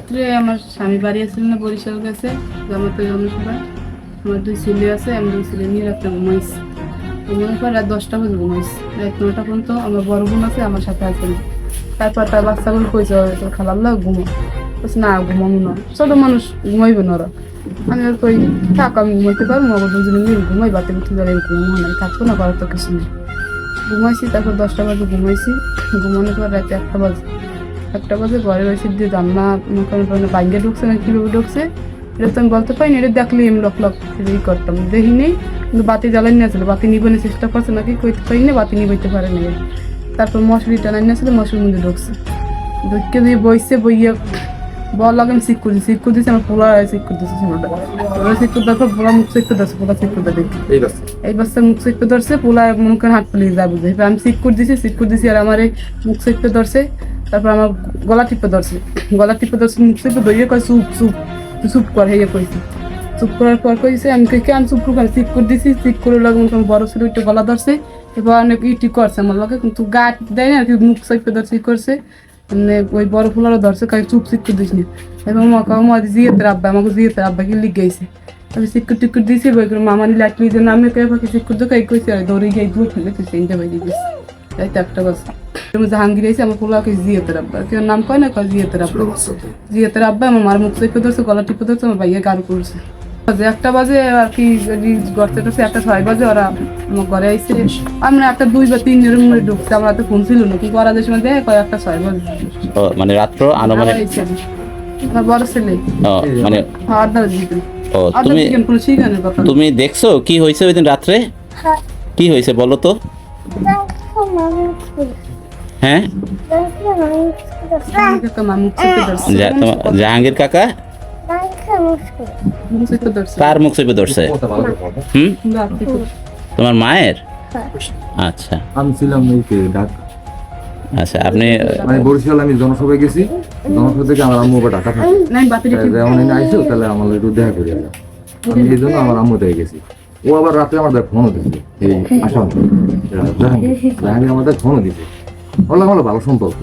রাত্রে আমার স্বামী বাড়ি আসছিল না, বরিশাল গেছে জামাতে জনসভায়। আমার 2 ছেলে আছে, আমি 2 ছেলে নিয়ে রাত্রে ঘুমাইছি। ঘুমানোর পর রাত 10টা বাজে ঘুমাইছি, রাত 9টা পর্যন্ত আমার বড় বোন আছে আমার সাথে আছে। তারপর তার বাচ্চাগুলো কইছে তোর খালাল্লা ঘুমো, বলছে না ঘুমাবো না, ছোট মানুষ ঘুমাইবে না ওরা। আমি আর কই থাক আমি ঘুমাইতে পারবো, আমার দুজনে মিলে ঘুমাই, বাতি উঠে যাবে ঘুমাবো না, থাকবো না, করার তো কিছু নেই। ঘুমাইছি, তারপর 10টা বাজে ঘুমাইছি। ঘুমানোর পর রাতে 1টা বাজে ঘরে রয়েছে দিয়ে জানলা মনে বাইরে ঢুকছে না কীভাবে ঢুকছে এটা তো আমি বলতে পারিনি। এটা দেখলে আমি লক করতাম, দেখি নেই, কিন্তু বাতি জ্বালাই নিয়েছিল, বাতি নিবানোর চেষ্টা করছে নাকি কইতে পারি না, বাতি নিবাইতে পারে না। তারপর মশারি টানাই নিয়েছিল, মশারির মধ্যে ঢুকছে, ঢুকে দিয়ে বইছে, বইয়ে বল লাগে আমি শিক দিয়েছি, আমার পোলা শিক করে দিয়েছে ছোটটা। ওরা শিক করে দেওয়ার পর পোলা মুখ শিক করে ধরছে, পোলা শিক করে দেখি এই বাচ্চা মুখ শিক করে ধরছে, পোলা মনে করেন হাত পুলিয়ে যায় বুঝে। এবার আমি শিক করে দিয়েছি আর আমার এই মুখ শিক করে ধরছে। তারপর আমার গলা টিপে ধরছে, মুখ শিক করে ধরিয়ে কয় চুপ চুপ তুই চুপ কর, হেয়ে কইছি। চুপ করার পর কইছে আমি কে আমি চুপ করে শিক করে দিয়েছি, শিক করে লাগে বড় ছিল একটু গলা ধরছে। এবার অনেক ইটি করছে আমার লগে, কিন্তু গা দেয় না আর কি, মুখ শিক করে ধরছে করছে। মানে ওই বড় ফুলারও ধরছে কাই চুপ শিক্ষা দিস না। এবং জিয়েতের আব্বা আমাকে জিয়েতের আব্বাকে লিখেছে, আমি শিক্ষক টিক্ষক দিয়েছি বই করে মামানি লাটলি যে নামে কে পাখি শিক্ষক দোকাই কইছে আর দৌড়ে গিয়ে দুধ ফেলে তুই সেইটা বাইরে গেছি। তাই তো একটা কথা জাহাঙ্গীর আইসি আমার পোলাকে জিয়েতের আব্বা, কেউ নাম কয় না কয় জিয়েতের আব্বা। জিয়েতের আব্বা আমার মার মুখ শিক্ষা ধরছে, গলা টিপে ধরছে, আমার ভাইয়া গাড়ি করছে। 1টা বাজে আর কি গড়তে টড়ছে, 1টা 6 বাজে ওরা আমার ঘরে আইসে। আমরা 1টা 2 বা 3 এর মধ্যে ঢুকছে, আমার হাতে ফোন ছিল না, কিন্তু ওরা যে সময় দেয় কয় 1টা 6 বাজে। মানে রাত্র আনুমানিক আমার বড় ছেলে মানে তুমি দেখছো কি হয়েছে ওই দিন রাত্রে? কি হয়েছে বলো তো? হ্যাঁ জাহাঙ্গীর কাকা কার মুখ চেপে ধরছে? তোমার মায়ের? আচ্ছা আমি ছিলাম আচ্ছা, আপনি মানে বরিশাল আমি জনসভায় গেছি, জনসভা থেকে আমার আম্মু ঢাকা থাকে, যেমন আইসো তাহলে আমার একটু দেখা করি। আমি এই জন্য আমার আম্মু দিয়ে গেছি। ও আবার রাতে আমাদের ফোনও দিচ্ছে, এই আসাম জাহাঙ্গীর আমাদের ফোনও দিচ্ছে, বললাম আমার ভালো সম্পর্ক,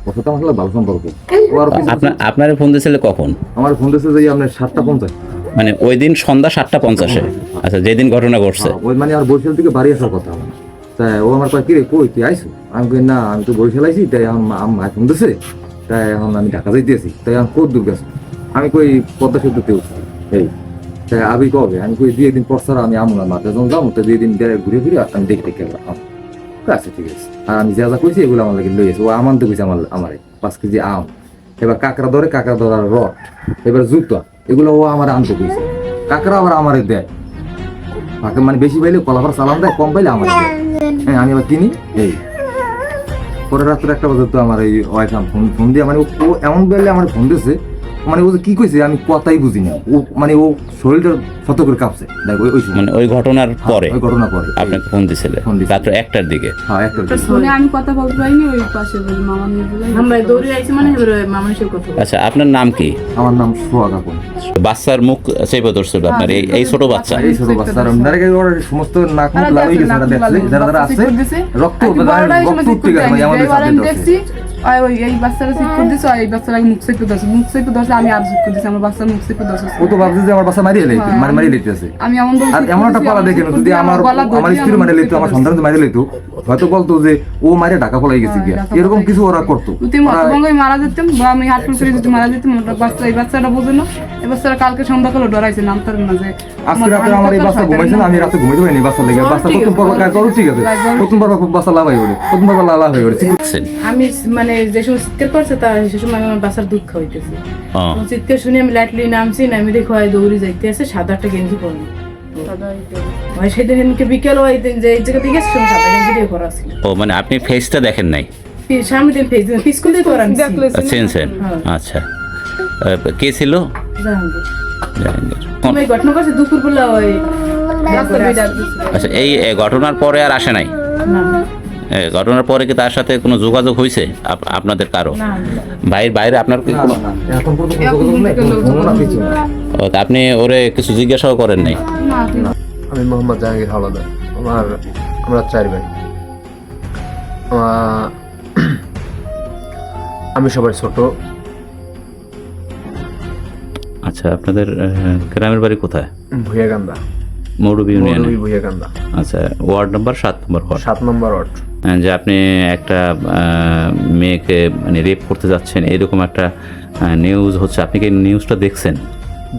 ওর সাথে আমার সাথে ভালো সম্পর্ক। আপনার ফোন দিয়েছিল কখন? আমার ফোন দিয়েছে যে আপনার 7:50, মানে ওই দিন সন্ধ্যা 7:50। আচ্ছা, যেদিন ঘটনা ঘটছে ওই মানে আর বরিশাল থেকে বাড়ি আসার কথা আমার। তাই ও আমার কয় কিরে কই তুই আইসো? আমি কই না আমি তো বরিশাল আইছি, তাই আমার ফোন দিছে, তাই এখন আমি ঢাকা যাইতেছি, তাই আমি কত দূর গেছি? আমি কই পদ্মা সেতুতে উঠছি, এই তাই আবি কবে? আমি কই 2 দিন পর ছাড়া আমি আমু না, মাঠে যখন যাবো তো 2 দিন ঘুরে ফিরে আমি দেখতে গেলাম। আচ্ছা ঠিক আছে। আর আমি যা যা কইছি এগুলো আমার লাগে লই গেছে, ও আমান তো কইছে আমারে 5 কেজি আম, এবার কাঁকড়া ধরার রড, এবার জুতা, এগুলো ও আমার আনতে কইছে। কাঁকড়া আবার আমারে দেয়, মানে বেশি পাইলে কলাপার সালাম দেয়, কম পাইলে আমার দেয়। হ্যাঁ আমি আবার কিনি। এই পরে রাত্রে 1টা বাজে তো আমার এই ওয়াইফ ফোন দিয়ে, মানে ও এমন বেলে আমার ফোন দিয়েছে, মানে ও কি কইছে আমি কথাই বুঝি না। ও মানে ও শরীরটা শত করে কাঁপছে। মানে ওই ঘটনার পরে আপনাকে ফোন দিয়েছিল রাত্র 1টার দিকে? হ্যাঁ 1টার দিকে। শুনে আমি কথা বলতে পারিনি, ওই পাশে মামা নিয়ে বলে আমরা দৌড়ে আইছি, মানে মামার সাথে কথা। আচ্ছা, আপনার নাম কি? আমার নাম সোহাগ আপন। বাচ্চার মুখ চেপে ধরছিল আপনার এই ছোট বাচ্চা? এই ছোট বাচ্চা সমস্ত নাক মুখ লাল হয়ে গেছে, যারা আছে রক্ত উঠতে গেছে আমাদের সামনে দেখছি। ওই এই বাচ্চারা সিট করে দিছে, এই বাচ্চারা মুখ চেপে ধরছে, আমি আর সিট করে দিছি, আমার বাচ্চার মুখ চেপে ধরছে। ও তো ভাবছে যে আমার বাচ্চা মারিয়ে লইতেছে। আমি এমন একটা পালা দেখে যদি আমার স্ত্রী মারিয়ে লইতো, আমার সন্তান মারিয়ে লইতো, হয়তো বলতো যে ও মারিয়ে ঢাকা পলাই গেছে গিয়া, এরকম কিছু ওরা করতো। মারা যেতাম বা আমি হাত ফুল করে যদি মারা যেতাম, বাচ্চা এই বাচ্চাটা বোঝে না। এই বাচ্চারা কালকে সন্ধ্যাকালে ডরাইছে, নামতার না যে আজকে রাতে আমার এই বাচ্চা ঘুমাইছে না, আমি রাতে ঘুমাইতে পারিনি বাচ্চা লেগে। বাচ্চা প্রথম পর্ব কাজ করো ঠিক আছে, প্রথম পর্ব বাচ্চা লাভাই ওরে, প্রথম পর্ব লাভ হয়ে ওরে। আমি মানে যে সময় চিৎকার করছে তার সে সময় আমার বাচ্চার দুঃখ হইতেছে, চিৎকার শুনে আমি লাইটলি নামছি, নামি দেখো দৌড়ি যাইতে আছে, 7-8টা গেঞ্জি পরনি। সেদিনকে বিকেল ওই যে জায়গা থেকে গেছে, সাদা গেঞ্জি দিয়ে করা ছিল। ও মানে আপনি ফেসটা দেখেন নাই? সামনে দিন ফেস স্কুল দিয়ে করা চেনছেন? আচ্ছা, কে ছিল? জাহাঙ্গীর। ঘটনা করছে দুপুরবেলা ওই। আচ্ছা, এই ঘটনার পরে আর আসে নাই? ঘটনার পরে কি তার সাথে কোনো যোগাযোগ হয়েছে আপনাদের কারো? বাইরে আপনার আপনি ওরে কিছু জিজ্ঞাসাও করেন নাই? আমি মোহাম্মদ জাহাঙ্গীর হাওলাদার। আমরা 4 ভাই। আমি সবার ছোট। আচ্ছা, আপনাদের গ্রামের বাড়ি কোথায়? ভুয়াগান্দা, মৌরবী ইউনিয়নে। মৌলভী ভুয়াগান্দা, আচ্ছা, ওয়ার্ড নাম্বার 7 নম্বর ওয়ার্ড। 7 নম্বর ওয়ার্ড। যে আপনি একটা মেয়েকে মানে রেপ করতে যাচ্ছেন, এরকম একটা নিউজ হচ্ছে, আপনি কি নিউজটা দেখছেন?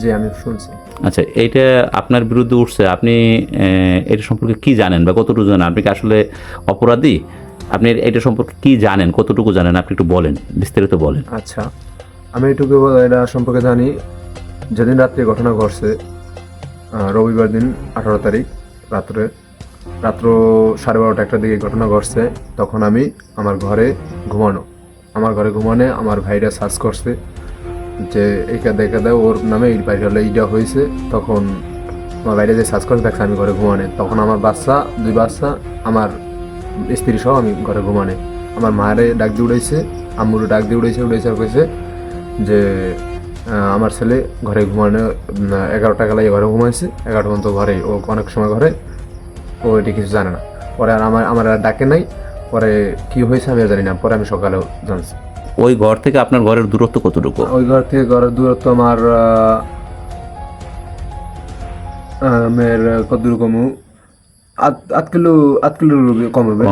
জি, আমি শুনছি। আচ্ছা, এইটা আপনার বিরুদ্ধে উঠছে, আপনি এটা সম্পর্কে কি জানেন বা কতটুকু জানেন? আপনি কি আসলে অপরাধী? আপনি এটা সম্পর্কে কি জানেন, কতটুকু জানেন, আপনি একটু বলেন, বিস্তারিত বলেন। আচ্ছা, আমি এটুকু এটা সম্পর্কে জানি, যেদিন রাত্রে ঘটনা ঘটছে, রবিবার দিন 18 তারিখ রাত্র 12:30 একটা দিকে ঘটনা ঘটছে। তখন আমি আমার ঘরে ঘুমানো, আমার ভাইরা সার্চ করছে যে এইটা দেখা দেয় ওর নামে এই বাইরে এইটা হয়েছে। তখন আমার বাইরে যে সার্চ করছে দেখছে আমি ঘরে ঘুমানে। তখন আমার বাচ্চা, 2 বাচ্চা, আমার স্ত্রী সহ আমি ঘরে ঘুমানে। আমার মায়েরে ডাক দিয়ে উড়াইছে, আম্মুরে ডাক দিয়ে উড়াইছে আর কইছে যে আমার ছেলে ঘরে ঘুমানো 11টা কালাই ঘরে ঘুমাইছে, 11টা পর্যন্ত ঘরে, ও অনেক সময় ঘরে, ও এটি কিছু জানে না। পরে আর আমার আর ডাকে নাই, পরে কি হয়েছে আমি আর জানি না, পরে আমি সকালেও জানছি। ওই ঘর থেকে আপনার ঘরের দূরত্ব কতটুকু? ওই ঘর থেকে ঘরের দূরত্ব আমার কত রকম 8 কিলো কম হবে।